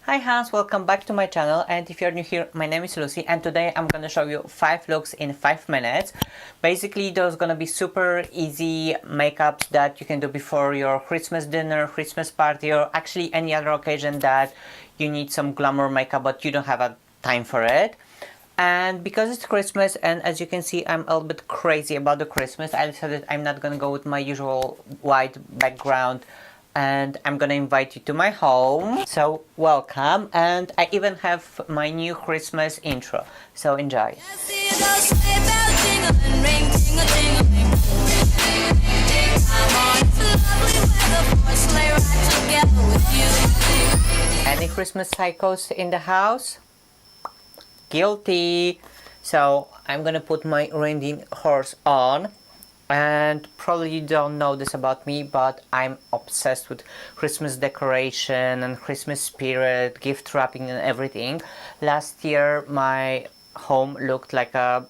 Hi Hans, welcome back to my channel, and if you're new here, my name is Lucy and today I'm gonna show you 5 looks in 5 minutes. Basically those gonna be super easy makeups that you can do before your Christmas dinner, Christmas party, or actually any other occasion that you need some glamour makeup but you don't have a time for it. And because it's Christmas, and as you can see I'm a little bit crazy about the Christmas, I decided I'm not gonna go with my usual white background and I'm gonna invite you to my home. So welcome, and I even have my new Christmas intro, so enjoy. Any Christmas psychos in the house? Guilty. So I'm gonna put my reindeer horse on. And probably you don't know this about me, but I'm obsessed with Christmas decoration and Christmas spirit, gift wrapping and everything. Last year my home looked like a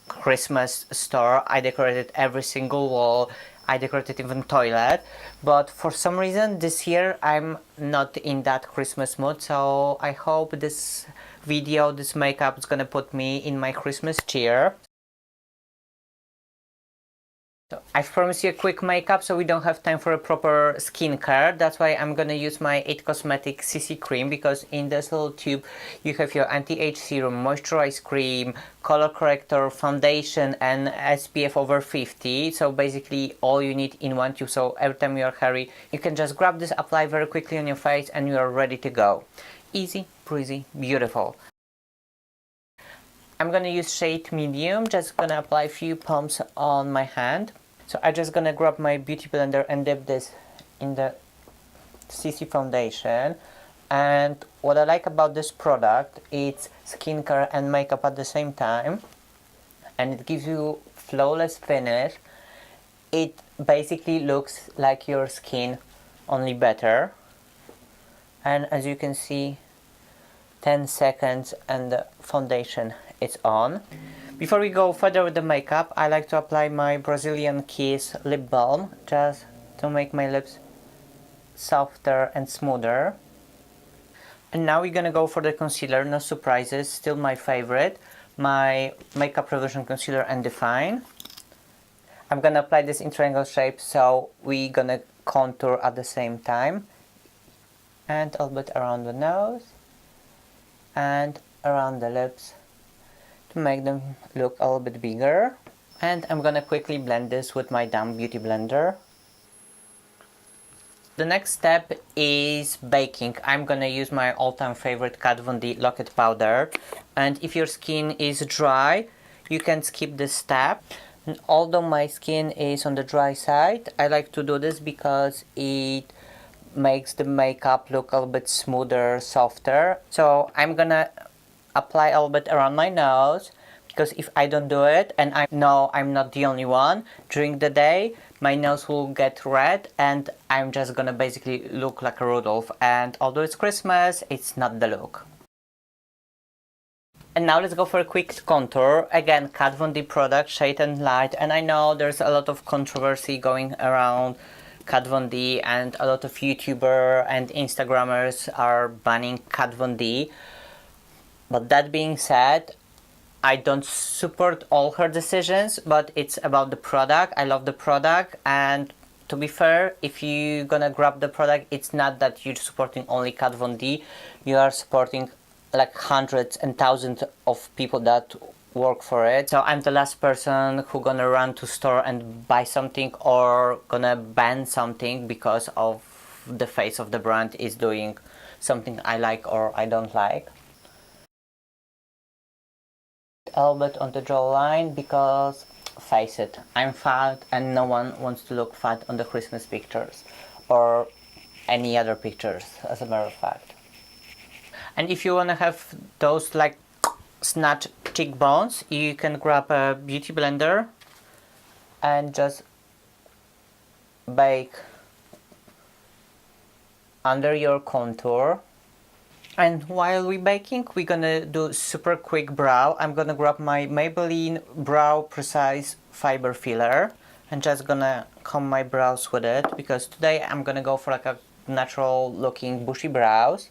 Christmas store. I decorated every single wall. I decorated even toilet. But for some reason this year I'm not in that Christmas mood, so I hope this video, this makeup is gonna put me in my Christmas cheer. I've promised you a quick makeup, so we don't have time for a proper skincare. That's why I'm gonna use my IT Cosmetics CC cream, because in this little tube you have your anti-age serum, moisturize cream, color corrector, foundation, and SPF over 50. So basically all you need in one tube, so every time you're hurry you can just grab this, apply very quickly on your face, and you are ready to go. Easy, breezy, beautiful. I'm gonna use shade medium, just gonna apply a few pumps on my hand. So I'm just gonna grab my beauty blender and dip this in the CC foundation. And what I like about this product, it's skincare and makeup at the same time, and it gives you flawless finish. It basically looks like your skin, only better. And as you can see, 10 seconds and the foundation is on. Before we go further with the makeup, I like to apply my Brazilian Kiss lip balm, just to make my lips softer and smoother. And now we're gonna go for the concealer, no surprises, still my favorite, my Makeup Revolution Concealer and Define. I'm gonna apply this in triangle shape, so we're gonna contour at the same time. And a little bit around the nose and around the lips to make them look a little bit bigger. And I'm gonna quickly blend this with my damn beauty blender. The next step is baking. I'm gonna use my all-time favorite Kat Von D Locket Powder, and if your skin is dry you can skip this step. And although my skin is on the dry side, I like to do this because it makes the makeup look a little bit smoother, softer. So I'm gonna apply a little bit around my nose, because if I don't do it, and I know I'm not the only one, during the day my nose will get red and I'm just gonna basically look like a Rudolph, and although it's Christmas, it's not the look. And now let's go for a quick contour. Again, Kat Von D product, Shade and Light, and I know there's a lot of controversy going around Kat Von D, and a lot of YouTubers and Instagrammers are banning Kat Von D. But that being said, I don't support all her decisions, but it's about the product. I love the product, and to be fair, if you're gonna grab the product, it's not that you're supporting only Kat Von D, you are supporting like hundreds and thousands of people that work for it. So I'm the last person who gonna run to store and buy something or gonna ban something because of the face of the brand is doing something I like or I don't like. A little bit on the jawline, because face it, I'm fat and no one wants to look fat on the Christmas pictures or any other pictures, as a matter of fact. And if you want to have those like snatch cheekbones, you can grab a beauty blender and just bake under your contour. And while we baking, we're gonna do super quick brow. I'm gonna grab my Maybelline Brow Precise Fiber Filler and just gonna comb my brows with it, because today I'm gonna go for like a natural looking bushy brows.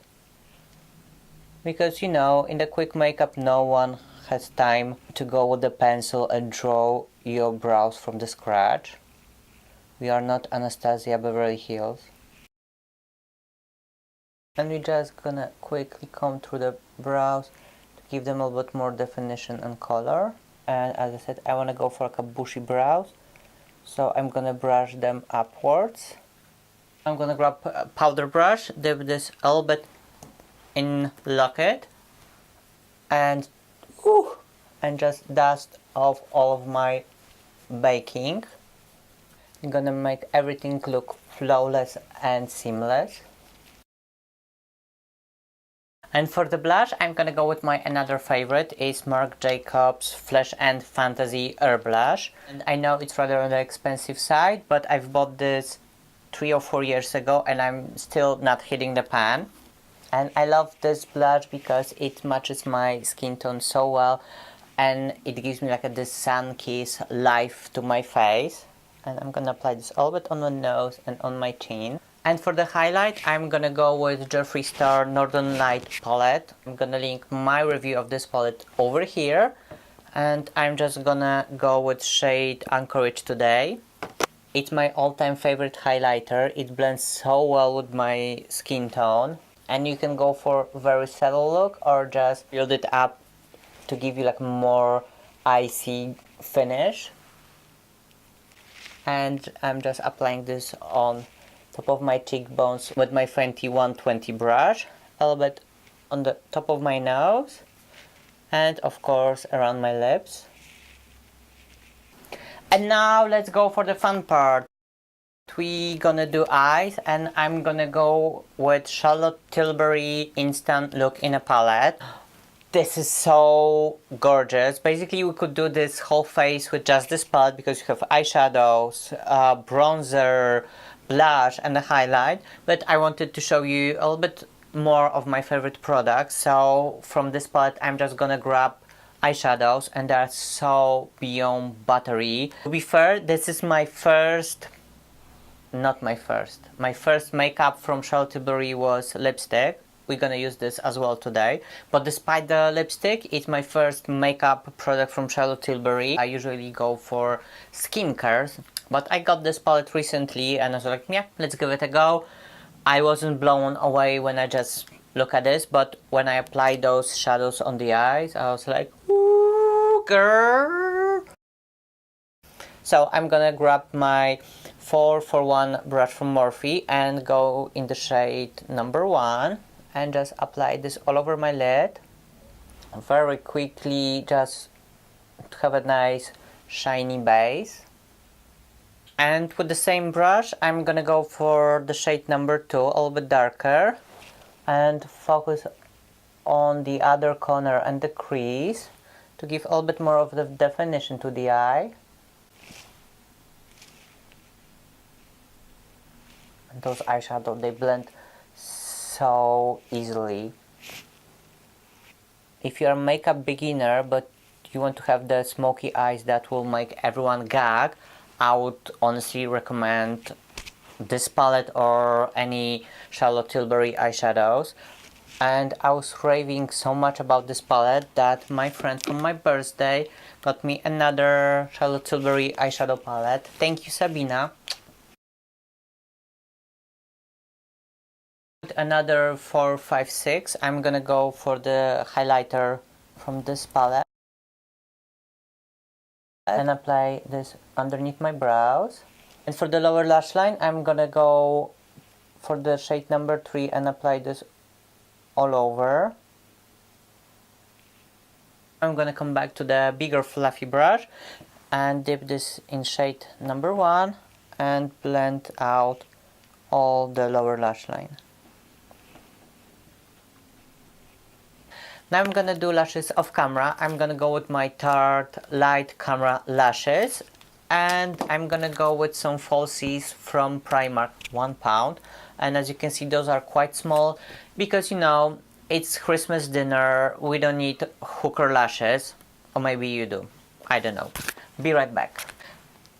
because you know, in the quick makeup no one has time to go with the pencil and draw your brows from the scratch. We are not Anastasia Beverly Hills. And we're just gonna quickly comb through the brows to give them a little bit more definition and color. And as I said, I want to go for like a bushy brows, so I'm gonna brush them upwards. I'm gonna grab a powder brush, dip this a little bit in locket, and just dust off all of my baking. I'm gonna make everything look flawless and seamless. And for the blush, I'm gonna go with my another favorite, is Marc Jacobs Flesh and Fantasy Air Blush. And I know it's rather on the expensive side, but I've bought this 3 or 4 years ago and I'm still not hitting the pan. And I love this blush because it matches my skin tone so well, and it gives me like this sun-kissed life to my face. And I'm gonna apply this a little bit on my nose and on my chin. And for the highlight, I'm gonna go with Jeffree Star Northern Light palette. I'm gonna link my review of this palette over here. And I'm just gonna go with shade Anchorage today. It's my all-time favorite highlighter. It blends so well with my skin tone. And you can go for a very subtle look or just build it up to give you like more icy finish. And I'm just applying this on top of my cheekbones with my Fenty 120 brush, a little bit on the top of my nose, and of course around my lips. And now let's go for the fun part. We gonna do eyes, and I'm gonna go with Charlotte Tilbury Instant Look in a palette. This is so gorgeous. Basically, we could do this whole face with just this palette because you have eyeshadows, bronzer, blush and a highlight, but I wanted to show you a little bit more of my favorite products. So from this palette I'm just gonna grab eyeshadows, and they're so beyond buttery. To be fair, this is my first makeup from Charlotte Tilbury was lipstick. We're gonna use this as well today, but despite the lipstick, it's my first makeup product from Charlotte Tilbury. I usually go for skincare, but I got this palette recently and I was like, yeah, let's give it a go. I wasn't blown away when I just look at this, but when I applied those shadows on the eyes, I was like, ooh, girl. So I'm gonna grab my 441 brush from Morphe and go in the shade number 1 and just apply this all over my lid very quickly, just to have a nice shiny base. And with the same brush I'm gonna go for the shade number 2, a little bit darker, and focus on the other corner and the crease to give a little bit more of the definition to the eye. And those eyeshadows, they blend so easily. If you're a makeup beginner but you want to have the smoky eyes that will make everyone gag, I would honestly recommend this palette or any Charlotte Tilbury eyeshadows. And I was raving so much about this palette that my friend from my birthday got me another Charlotte Tilbury eyeshadow palette. Thank you, Sabina. With another 456, I'm gonna go for the highlighter from this palette and apply this underneath my brows. And for the lower lash line, I'm gonna go for the shade number 3 and apply this all over. I'm gonna come back to the bigger fluffy brush and dip this in shade number 1 and blend out all the lower lash line. Now I'm gonna do lashes off camera. I'm gonna go with my Tarte Light Camera Lashes, and I'm gonna go with some falsies from Primark, £1. And as you can see, those are quite small because, you know, it's Christmas dinner, we don't need hooker lashes, or maybe you do, I don't know. Be right back.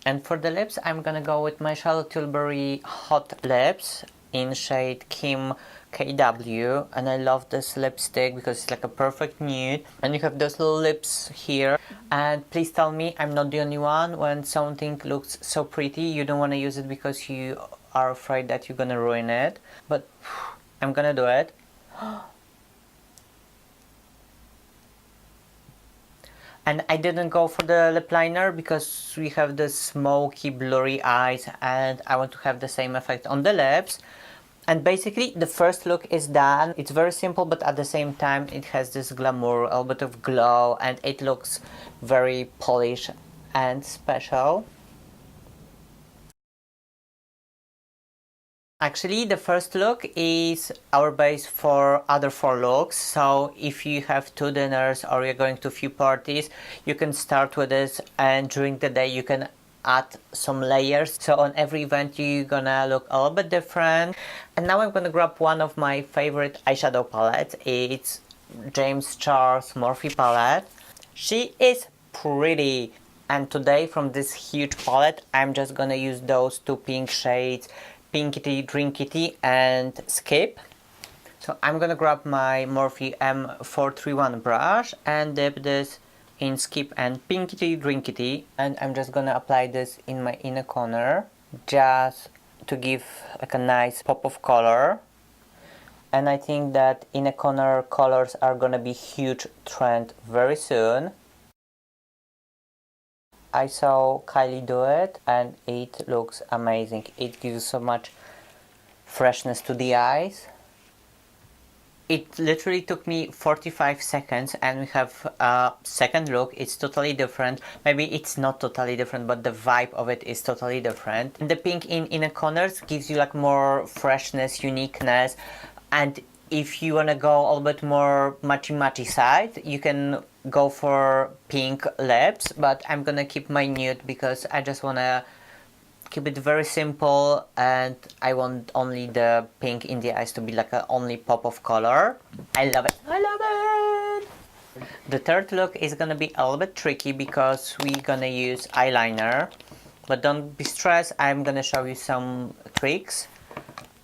And for the lips, I'm gonna go with my Charlotte Tilbury Hot Lips in shade Kim KW, and I love this lipstick because it's like a perfect nude, and you have those little lips here. And please tell me I'm not the only one. When something looks so pretty, you don't want to use it because you are afraid that you're gonna ruin it, but I'm gonna do it. And I didn't go for the lip liner because we have the smoky blurry eyes and I want to have the same effect on the lips. And basically the first look is done. It's very simple, but at the same time it has this glamour, a little bit of glow, and it looks very polished and special. Actually, the first look is our base for other 4 looks. So if you have 2 dinners or you're going to a few parties, you can start with this, and during the day you can add some layers. So on every event you're gonna look a little bit different. And now I'm gonna grab one of my favorite eyeshadow palettes. It's James Charles Morphe palette. She is pretty. And today from this huge palette, I'm just gonna use those 2 pink shades, Pinkity, Drinkity and Skip. So I'm gonna grab my Morphe M431 brush and dip this in Skip and Pinkity, Drinkity, and I'm just gonna apply this in my inner corner just to give like a nice pop of color. And I think that inner corner colors are gonna be huge trend very soon. I saw Kylie do it and it looks amazing. It gives so much freshness to the eyes. It literally took me 45 seconds and we have a second look. It's totally different. Maybe it's not totally different, but the vibe of it is totally different. And the pink in inner corners gives you like more freshness, uniqueness. And if you want to go a little bit more matchy side, you can go for pink lips, but I'm gonna keep my nude because I just want to keep it very simple and I want only the pink in the eyes to be like a only pop of color. I love it. I love it! The third look is gonna be a little bit tricky because we're gonna use eyeliner, but don't be stressed, I'm gonna show you some tricks.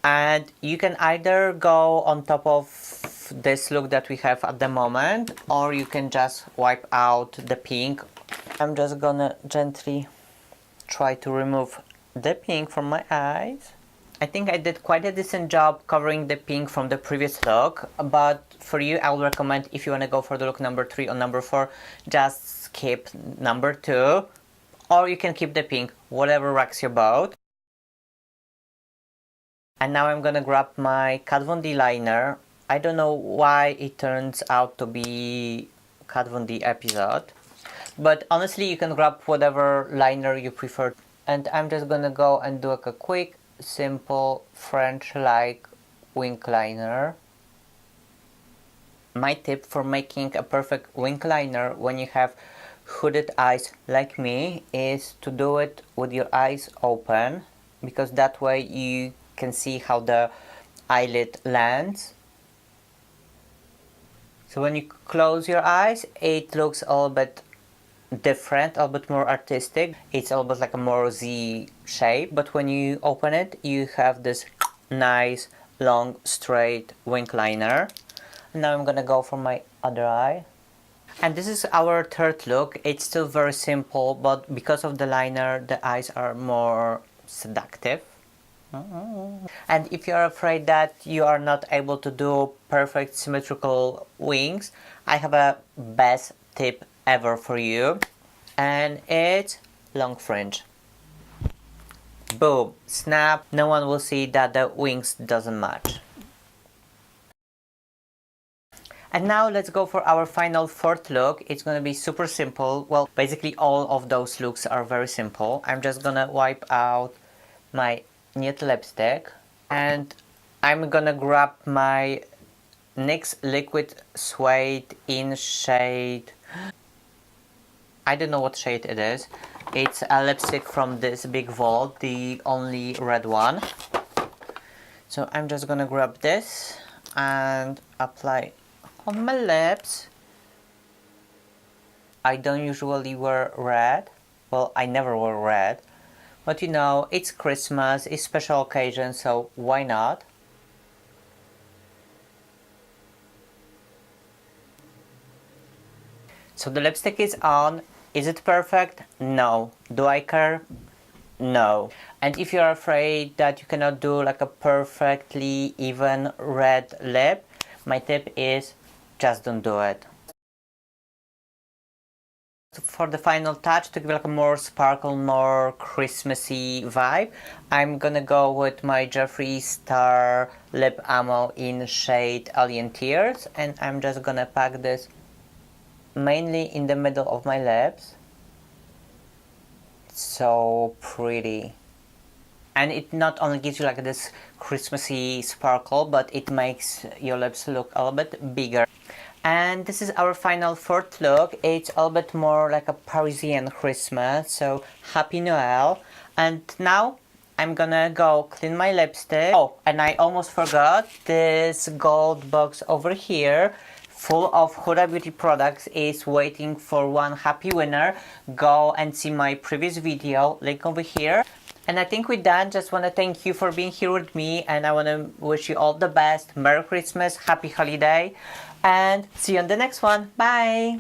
And you can either go on top of this look that we have at the moment, or you can just wipe out the pink. I'm just gonna gently try to remove the pink from my eyes. I think I did quite a decent job covering the pink from the previous look, but for you I would recommend, if you want to go for the look number 3 or number 4, just skip number 2, or you can keep the pink, whatever rocks your boat. And now I'm gonna grab my Kat Von D liner. I don't know why it turns out to be Kat Von D episode, but honestly you can grab whatever liner you prefer. And I'm just gonna go and do like a quick, simple, French-like wing liner. My tip for making a perfect wing liner when you have hooded eyes like me is to do it with your eyes open, because that way you can see how the eyelid lands. So when you close your eyes, it looks a little bit different, a little bit more artistic. It's almost like a more Z shape, but when you open it, you have this nice, long, straight wing liner. And now I'm gonna go for my other eye. And this is our third look. It's still very simple, but because of the liner, the eyes are more seductive. And if you're afraid that you are not able to do perfect symmetrical wings, I have a best tip ever for you, and it's long fringe. Boom, snap, no one will see that the wings doesn't match. And now let's go for our final fourth look. It's gonna be super simple. Well, basically all of those looks are very simple. I'm just gonna wipe out my nude lipstick and I'm gonna grab my NYX Liquid Suede in shade, I don't know what shade it is. It's a lipstick from this big vault, the only red one. So I'm just gonna grab this and apply on my lips. I don't usually wear red. Well, I never wear red. But you know, it's Christmas, it's special occasion, so why not? So the lipstick is on. Is it perfect? No. Do I care? No. And if you're afraid that you cannot do like a perfectly even red lip, my tip is just don't do it. For the final touch, to give like a more sparkle, more Christmassy vibe, I'm gonna go with my Jeffree Star lip ammo in shade Alien Tears, and I'm just gonna pack this mainly in the middle of my lips. So pretty. And it not only gives you like this Christmassy sparkle, but it makes your lips look a little bit bigger. And this is our final fourth look. It's a little bit more like a Parisian Christmas, so Happy Noel. And now I'm gonna go clean my lipstick. Oh, and I almost forgot this gold box over here full of Huda Beauty products is waiting for one happy winner. Go and see my previous video, link over here. And I think we're done. Just want to thank you for being here with me, and I want to wish you all the best. Merry Christmas, Happy Holiday, and see you on the next one. Bye!